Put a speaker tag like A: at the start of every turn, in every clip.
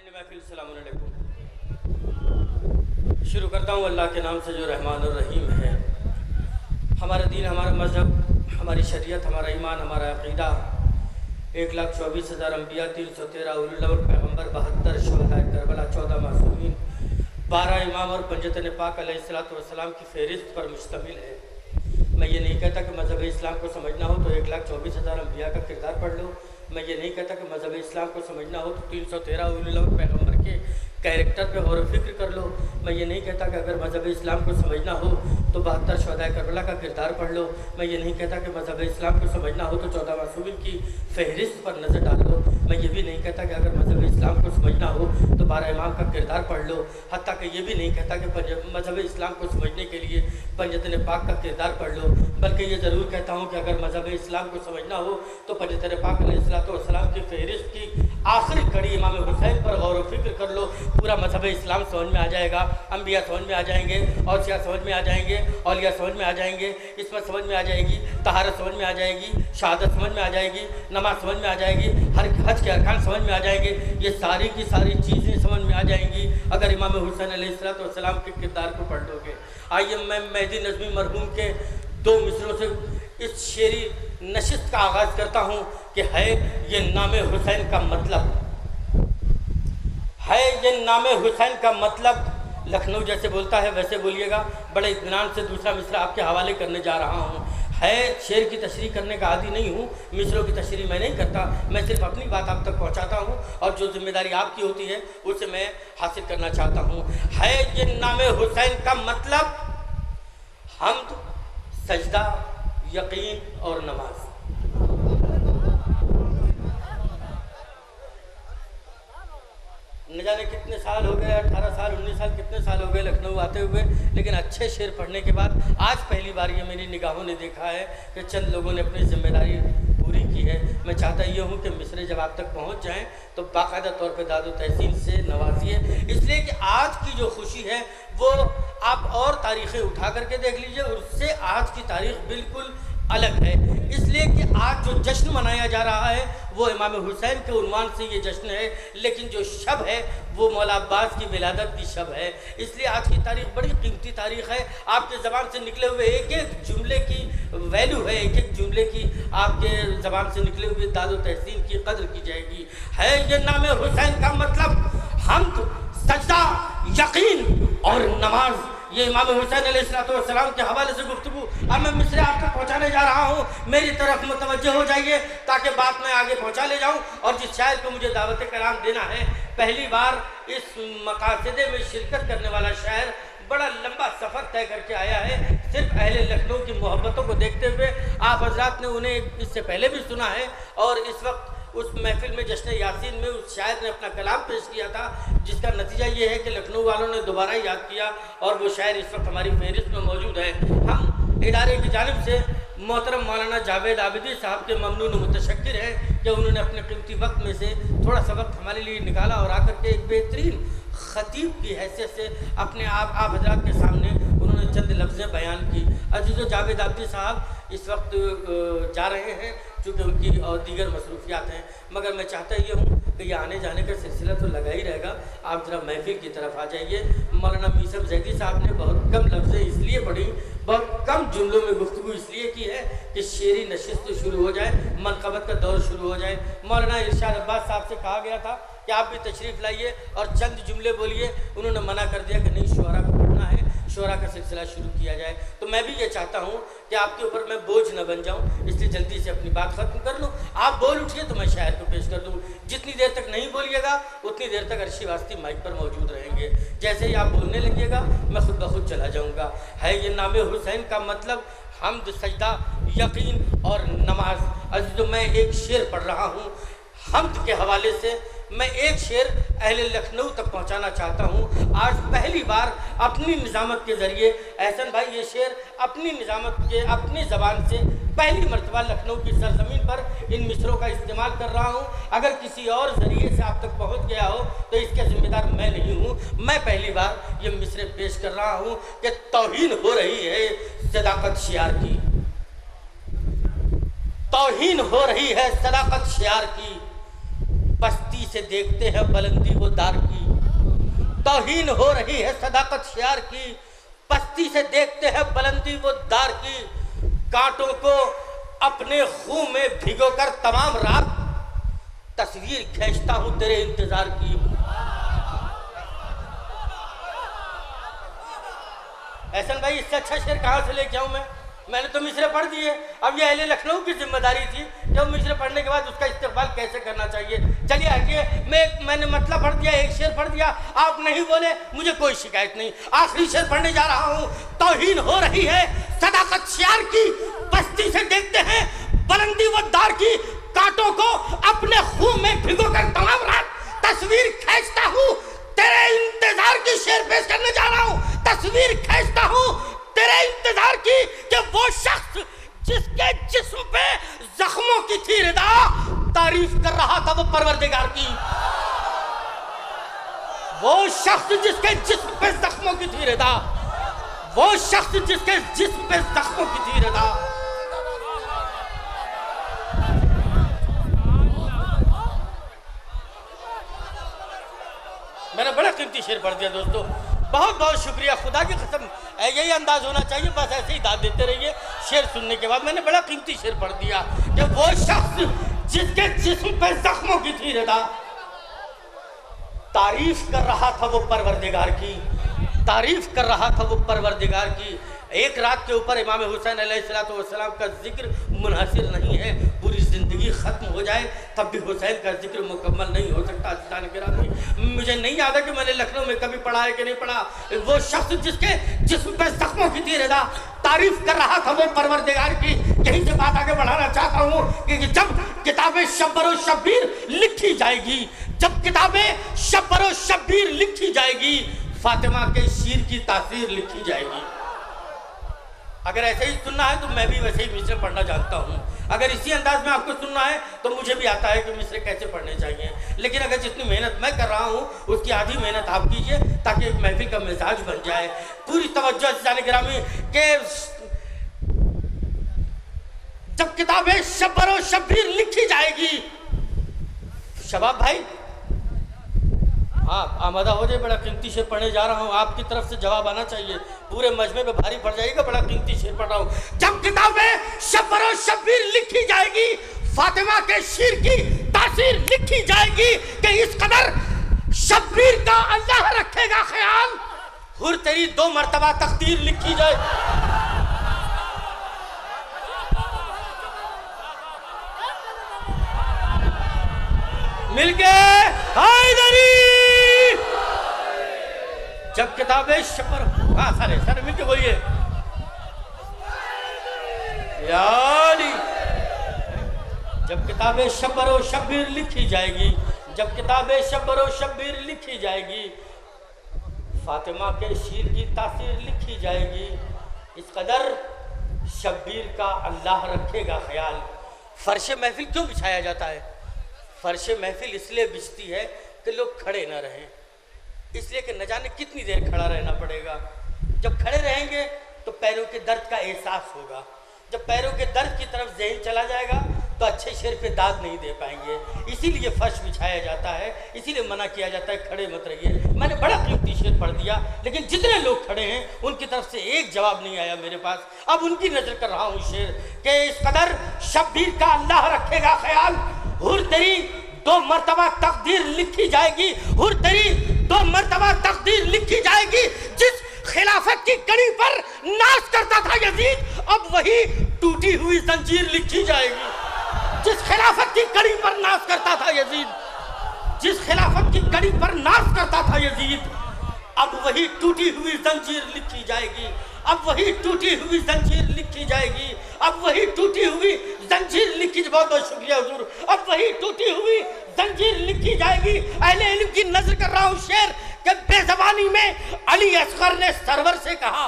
A: साहिल महफिल सलाम अलैकुम। शुरू करता हूँ अल्लाह के नाम से जो रहमान और रहीम है। हमारा दीन, हमारा मज़हब, हमारी शरीयत, हमारा ईमान, हमारा अक़ीदा 1,24,000 अम्बिया, 313 उलुल अज़्म पैगम्बर, 72 शुहदाए करबला, 14 मासूमीन, 12 इमाम और पंजतन पाक अलैहिस्सलातु वस्सलाम की फ़हरिस्त पर मुश्तमिल है। मैं ये नहीं कहता कि मज़हब इस्लाम को समझना हो तो 1,24,000 अम्बिया का किरदार पढ़ लो। मैं ये नहीं कहता कि मज़हब इस्लाम को समझना हो तो 313 उलुल अज़्म पैगम्बर के कैरेक्टर पे गौर फ़िक्र कर लो। मैं ये नहीं कहता कि अगर मज़हब इस्लाम को समझना हो तो 72 शुहदाए करबला का किरदार पढ़ लो। मैं ये नहीं कहता कि मज़हब इस्लाम को समझना हो तो 14 मासूमीन की फ़हरिस्त पर नज़र डाल लो। मैं ये भी नहीं कहता कि अगर मज़हब इस्लाम को समझना हो तो 12 इमाम का किरदार पढ़ लो। हत्ता कि ये भी नहीं कहता कि मज़हब इस्लाम को समझने के लिए पंजतन पाक का किरदार पढ़ लो, बल्कि ये ज़रूर कहता हूँ कि अगर मज़हब इस्लाम को समझना हो तो पंजतन पाक अलैहिस्सलातु वस्सलाम की फ़हरिस्त की आखिरी कड़ी इमाम हुसैन पर गौर फ़िक्र कर लो। पूरा मज़हब इस्लाम समझ में आ जाएगा, अम्बिया समझ में आ जाएंगे, औसिया समझ में आ जाएंगे, औलिया समझ में आ जाएंगे, इसमत समझ में आ जाएगी, तहारत समझ में आ जाएगी, शहादत समझ में आ जाएगी, नमाज समझ में आ जाएगी, हर हज के अरकान समझ में आ जाएंगे। ये सारी की सारी चीज़ें समझ में आ जाएंगी अगर इमाम हुसैन अलैहिस्सलातु वस्सलाम के किरदार को पढ़ लोगे। आइए मैं मेहदी नज़मी मरहूम के 2 मिसरों से इस शेरी नशिस्त का आगाज़ करता हूँ कि है ये नाम हुसैन का मतलब, है ये नाम हुसैन का मतलब। लखनऊ जैसे बोलता है वैसे बोलिएगा। बड़े इत्मीनान से दूसरा मिसरा आपके हवाले करने जा रहा हूँ। है शेर की तशरीह करने का आदी नहीं हूँ, मिसरों की तशरीह मैं नहीं करता, मैं सिर्फ अपनी बात आप तक पहुँचाता हूँ और जो जिम्मेदारी आपकी होती है उसे मैं हासिल करना चाहता हूँ। है ये नाम हुसैन का मतलब हम्द, सजदा, यकीन और नमाज। न जाने कितने साल हो गए, 18 साल 19 साल कितने साल हो गए लखनऊ आते हुए, लेकिन अच्छे शेर पढ़ने के बाद आज पहली बार ये मेरी निगाहों ने देखा है कि चंद लोगों ने अपनी जिम्मेदारी पूरी की है। मैं चाहता ये हूँ कि मिसरे जब आप तक पहुँच जाएं तो बाकायदा तौर पे दादो तहसीन से नवाजिए, इसलिए कि आज की जो खुशी है वो आप और तारीख़ें उठा करके देख लीजिए, उससे आज की तारीख़ बिल्कुल अलग है। इसलिए कि आज जो जश्न मनाया जा रहा है वो इमाम हुसैन के उन्वान से ये जश्न है, लेकिन जो शब है वो मौला अब्बास की विलादत की शब है। इसलिए आज की तारीख़ बड़ी कीमती तारीख़ है। आपके ज़बान से निकले हुए एक एक जुमले की वैल्यू है, एक एक जुमले की आपके ज़बान से निकले हुए दादो तहसीन की कदर की जाएगी। है ये नाम हुसैन का मतलब हम्द, सजदा, यकीन और नमाज। ये इमाम हुसैन अलैहिस्सलातु वस्सलाम के हवाले से गुफ्तगू अब मैं मिसरे आप तक पहुँचाने जा रहा हूँ। मेरी तरफ मुतवज्जह हो जाइए ताकि बात मैं आगे पहुँचा ले जाऊँ। और जिस शायर को मुझे दावत कलाम देना है, पहली बार इस मकासदे में शिरकत करने वाला शायर बड़ा लंबा सफ़र तय करके आया है। सिर्फ अहले लखनऊ की मोहब्बतों को देखते हुए आप हजरात ने उन्हें इससे पहले भी सुना है और इस वक्त उस महफिल में जश्न यासीन में उस शायर ने अपना कलाम पेश किया था, जिसका नतीजा ये है कि लखनऊ वालों ने दोबारा याद किया और वो शायर इस वक्त हमारी फहरिस्त में मौजूद है। हम इदारे की जानिब से मोहतरम मौलाना जावेद आबिदी साहब के ममनून मुतशक्किर हैं कि उन्होंने अपने कीमती वक्त में से थोड़ा सा वक्त हमारे लिए निकाला और आकर के एक बेहतरीन ख़तीब की हैसियत से अपने आप हजरात के सामने उन्होंने चंद लफ्ज़ें बयान की। अजीज़ो जावेद आबिदी साहब इस वक्त जा रहे हैं चूँकि उनकी और दीगर मसरूफियात हैं, मगर मैं चाहता ये हूँ कि ये आने जाने का सिलसिला तो लगा ही रहेगा। आप ज़रा महफिल की तरफ आ जाइए। मौलाना मीसम जैदी साहब ने बहुत कम लफ्ज़ें इसलिए पढ़ी, बहुत कम जुमलों में गुफ्तगू इसलिए की है कि शेरी नशिस्त शुरू हो जाए, मनक़बत का दौर शुरू हो जाए। मौलाना इरशाद अब्बास साहब से कहा गया था कि आप भी तशरीफ़ लाइए और चंद जुमले बोलिए, उन्होंने मना कर दिया कि नहीं, शुअरा को पढ़ना है, शुअरा का सिलसिला शुरू किया जाए। तो मैं भी ये चाहता हूँ कि आपके ऊपर मैं बोझ न बन जाऊँ, इसलिए जल्दी से अपनी बात ख़त्म कर लूँ। आप बोल उठिए तो मैं शायर को पेश कर दूँ। जितनी देर तक नहीं बोलिएगा उतनी देर तक अर्शी वास्ती माइक पर मौजूद रहेंगे। जैसे ही आप बोलने लगिएगा मैं खुद ब खुद चला जाऊँगा। है ये नाम हुसैन का मतलब हम्द, सजदा, यकीन और नमाज। अजीज़ो मैं एक शेर पढ़ रहा हूँ, हम्द के हवाले से मैं एक शेर अहले लखनऊ तक पहुंचाना चाहता हूं। आज पहली बार अपनी निज़ामत के ज़रिए एहसन भाई ये शेर अपनी निज़ामत के अपनी ज़बान से पहली मरतबा लखनऊ की सरज़मीन पर इन मिसरों का इस्तेमाल कर रहा हूं। अगर किसी और ज़रिए से आप तक पहुंच गया हो तो इसके ज़िम्मेदार मैं नहीं हूं। मैं पहली बार ये मिसरे पेश कर रहा हूं कि तौहीन हो रही है सदाकत शियार की, तौहीन हो रही है सदाकत शियार की। पस्ती से देखते हैं बुलंदी वो दार की, तौहीन हो रही है सदाकत शियार की। पस्ती से देखते हैं बुलंदी वो दार की, कांटों को अपने खून में भिगोकर तमाम रात तस्वीर खींचता हूं तेरे इंतजार की। एहसन भाई, इससे अच्छा शेर कहाँ से लेके आऊं मैं? मैंने तो मिसरे पढ़ दिए, अब ये अहले लखनऊ की जिम्मेदारी थी जब मिसरे पढ़ने के बाद उसका इस्तेमाल कैसे करना चाहिए। चलिए हटिए, मैंने मतलब पढ़ दिया, एक शेर पढ़ दिया, आप नहीं बोले, मुझे कोई शिकायत नहीं। आखिरी शेर पढ़ने जा रहा हूँ। तौहीन हो रही है सदाकत शियार की, बस्ती से देखते हैं बुलंदी वो दार की, कांटों को अपने खून में भिगोकर तमाम रात तस्वीर खींचता हूँ तेरे इंतजार की। शेर पेश करने जा रहा हूँ। तस्वीर खींचता हूँ तेरे इंतजार की कि वो शख्स जिसके जिस्म पे जख्मों की थी रिदा, तारीफ कर रहा था वो परवरदिगार की। वो शख्स जिसके जिस्म पे जख्मों की थी रिदा, वो शख्स जिसके जिस्म पे जख्मों की थी रिदा। मैंने बड़ा कीमती शेर पढ़ दिया दोस्तों, बहुत बहुत शुक्रिया। खुदा की कसम यही अंदाज होना चाहिए, बस ऐसे ही दाद देते रहिए। शेर सुनने के बाद मैंने बड़ा कीमती शेर पढ़ दिया कि वो शख्स जिसके जिस्म पे जख्मों की थी रिदा, तारीफ कर रहा था वो परवरदिगार की, तारीफ कर रहा था वो परवरदिगार की। एक रात के ऊपर इमाम हुसैन अलैहिस्सलाम का जिक्र मुनहसिर नहीं है, पूरी ज़िंदगी ख़त्म हो जाए तब भी हुसैन का जिक्र मुकम्मल नहीं हो सकता। अज़ीज़ान गिरामी, मुझे नहीं याद है कि मैंने लखनऊ में कभी पढ़ा है कि नहीं पढ़ा। वो शख्स जिसके जिस्म पे ज़ख्मों की थी रिदा, तारीफ कर रहा था वो परवरदिगार की। यहीं से बात आगे बढ़ाना चाहता हूँ कि जब किताबें शब्बर शब्बीर लिखी जाएगी, जब किताबें शब्बर शब्बीर लिखी जाएगी, फातिमा के शीर की तासीर लिखी जाएगी। अगर ऐसे ही सुनना है तो मैं भी वैसे ही मिसरे पढ़ना जानता हूँ। अगर इसी अंदाज में आपको सुनना है तो मुझे भी आता है कि मिसरे कैसे पढ़ने चाहिए। लेकिन अगर जितनी मेहनत मैं कर रहा हूँ उसकी आधी मेहनत आप कीजिए ताकि एक महफिल का मिजाज बन जाए। पूरी तवज्जो अज़ीज़ान गिरामी के जब किताबें शब्बर और शब्बीर लिखी जाएगी, शबाब भाई हाँ आमादा हो जाए, बड़ा कीमती शेर पढ़ने जा रहा हूँ, आपकी तरफ से जवाब आना चाहिए। पूरे मजमे में भारी पड़ जाएगा, बड़ा कीमती शेर पढ़ रहा हूँ। जब किताबें शब्बर और शब्बीर लिखी जाएगी, फातिमा के शीर की तासीर लिखी जाएगी कि इस कदर शब्बीर का अल्लाह रखेगा ख्याल, हुर तेरी 2 मरतबा तकदीर लिखी जाए। मिलके हैदरी, जब किताबें शब्बर, हाँ सारे मिलके बोलिए याली। जब किताबें शब्बर और शब्बीर लिखी जाएगी, जब किताबें शब्बर और शब्बीर लिखी जाएगी, फातिमा के शीर की तासीर लिखी जाएगी, इस कदर शब्बीर का अल्लाह रखेगा ख्याल। फर्श महफिल क्यों बिछाया जाता है? फर्श महफिल इसलिए बिछती है कि लोग खड़े ना रहें, इसलिए कि न जाने कितनी देर खड़ा रहना पड़ेगा। जब खड़े रहेंगे तो पैरों के दर्द का एहसास होगा, जब पैरों के दर्द की तरफ ज़हन चला जाएगा तो अच्छे शेर पे दाद नहीं दे पाएंगे। इसीलिए फर्श बिछाया जाता है, इसीलिए मना किया जाता है खड़े मत रहिए। मैंने बड़ा कीमती शेर पढ़ दिया, लेकिन जितने लोग खड़े हैं उनकी तरफ से एक जवाब नहीं आया मेरे पास। अब उनकी नज़र कर रहा हूँ शेर कि इस कदर शब्बीर का अल्लाह रखेगा ख्याल, हुर तेरी 2 मरतबा तकदीर लिखी जाएगी, हुर तेरी 2 मरतबा तकदीर लिखी जाएगी। जिस खिलाफत की कड़ी पर नाश करता था यजीद, अब वही टूटी हुई जंजीर लिखी जाएगी। जिस खिलाफत की कड़ी पर नाश करता था यजीद, जिस खिलाफत की कड़ी पर नाश करता था यजीद, अब वही टूटी हुई जंजीर लिखी जाएगी, अब वही टूटी हुई जंजीर लिखी जाएगी, अब वही टूटी हुई जंजीर लिखी। बहुत बहुत शुक्रिया हुजूर। अब वही टूटी हुई जंजीर लिखी जाएगी। अहले इल्म की नजर कर रहा हूँ शेर कि बेज़बानी में अली असगर ने सरवर से कहा,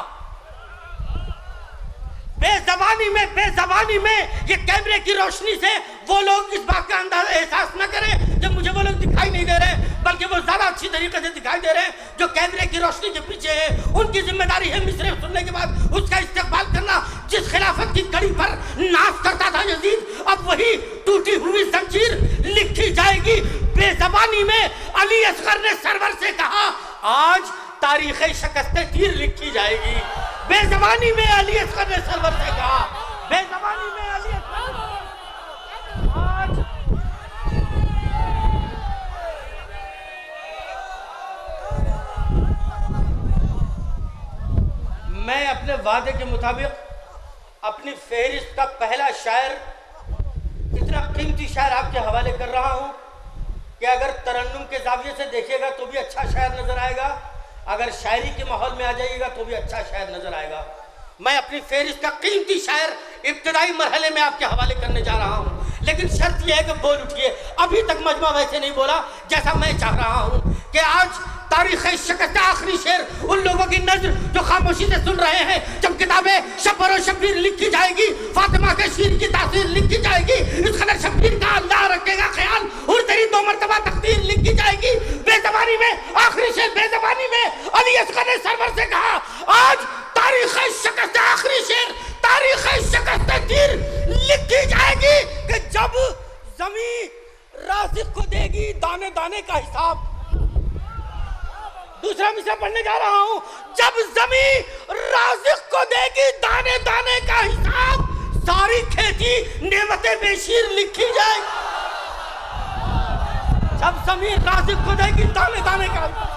A: बेज़बानी में ये कैमरे की रोशनी से वो लोग इस बात का अंदाजा एहसास न करें कि मुझे वो लोग दिखाई नहीं दे रहे, बल्कि वो ज़्यादा अच्छी तरीके से दिखाई दे रहे हैं, जो कैमरे की रोशनी के पीछे है, उनकी जिम्मेदारी है मिसरे सुनने के बाद उसका इस्तेमाल करना। जिस खिलाफत की कड़ी पर नाश करता था यजीद, अब वही टूटी हुई जंजीर लिखी जाएगी। बेज़बानी में अली असगर ने सरवर से कहा, आज तारीख़ शिकस्ते तीर लिखी जाएगी। बेज़बानी में अली असगर ने सरवर से कहा, बेज़बानी में अली असगर आज मैं अपने वादे के मुताबिक अपनी फहरिस्त का पहला शायर, इतना कीमती शायर आपके हवाले कर रहा हूं कि अगर तरन्नुम के जाविये से देखिएगा तो भी अच्छा शायर नजर आएगा, अगर शायरी के माहौल में आ जाइएगा तो भी अच्छा शायर नजर आएगा। मैं अपनी फहरिस्त का कीमती शायर इब्तदाई मरहले में आपके हवाले करने जा रहा हूं, लेकिन शर्त यह है कि बोल उठिए। अभी तक मजमा वैसे नहीं बोला जैसा मैं चाह रहा हूं कि आज तारीख़ शिकस्त आखिरी शेर उन लोगों की नज़र जो खामोशी से सुन रहे हैं। जब किताबें शब्बर और शब्बीर लिखी जाएगी, फातिमा के शीर की तासीर लिखी जाएगी, इस कदर शब्बीर का अल्लाह रखेगा ख्याल और तेरी 2 मरतबा तकदीर लिखी जाएगी। बेज़बानी में आखिरी शेर, बेज़बानी में अली असगर ने सरवर से कहा, आज तारीख़ शिकस्त आखिरी शेर, तारीख़ शिकस्त तीर लिखी जाएगी कि जब ज़मीं राज़िक़ को देगी दाने दाने का हिसाब। दूसरा मिसरा पढ़ने जा रहा हूं, जब ज़मीं राज़िक़ को देगी दाने दाने का हिसाब, सारी खेती नेमतें बेशीर लिखी जाएगी। जब ज़मीं राज़िक़ को देगी दाने दाने का हिसाब।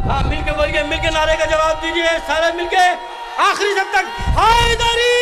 A: हाँ, मिलके बोलिए, मिलके नारे का जवाब दीजिए सारे मिलके, आखिरी जब तक हैदरी